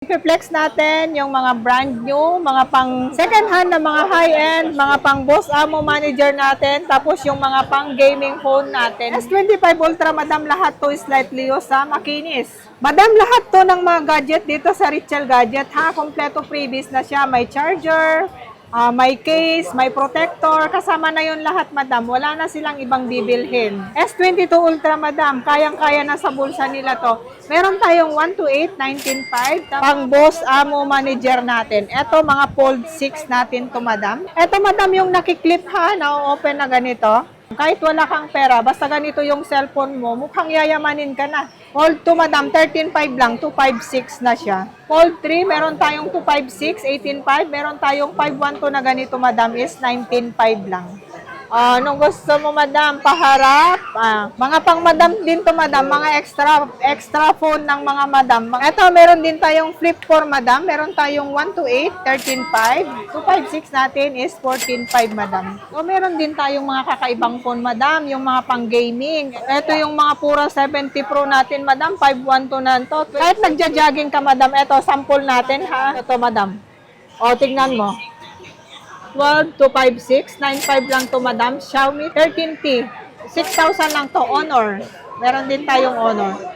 I-flex natin yung mga brand new, mga pang second hand na mga high-end, mga pang Boss Amo Manager natin, tapos yung mga pang gaming phone natin. S25 Ultra, madam, lahat to slightly sa makinis. Madam, lahat to ng mga gadget dito sa Richel Gadget, ha? Kompleto freebies na siya. May charger, may case, may protector, kasama na yun lahat, madam. Wala na silang ibang bibilhin. S22 Ultra, madam, kayang-kaya na sa bulsa nila to. Meron tayong 128, 19.5, pang Boss Amo Manager natin. Ito, mga Fold 6 natin to, madam. Ito, madam, yung nakiklip, ha, na-open na ganito. Kahit wala kang pera, basta ganito yung cellphone mo, mukhang yayamanin ka na. Fold 2, madam, 13.5 lang, 256 na siya. Fold 3, meron tayong 256, 18.5. Meron tayong 512 na ganito, madam, is 19.5 lang. Anong gusto mo, madam? Paharap? Mga pang madam din to, madam. Mga extra phone ng mga madam. Ito, meron din tayong flip 4, madam. Meron tayong 128, 13.5. 256 natin is 14.5, madam. So, meron din tayong mga kakaibang phone, madam. Yung mga pang gaming. Ito yung mga pura 70 Pro natin, madam. 512 na to. Kahit nagja-jogging ka, madam. Ito, sample natin, ha? Ito, madam. O, tingnan mo. 12,256, 9,500 lang to, madam. Xiaomi 13T, 6,000 lang to. Honor. Meron din tayong Honor.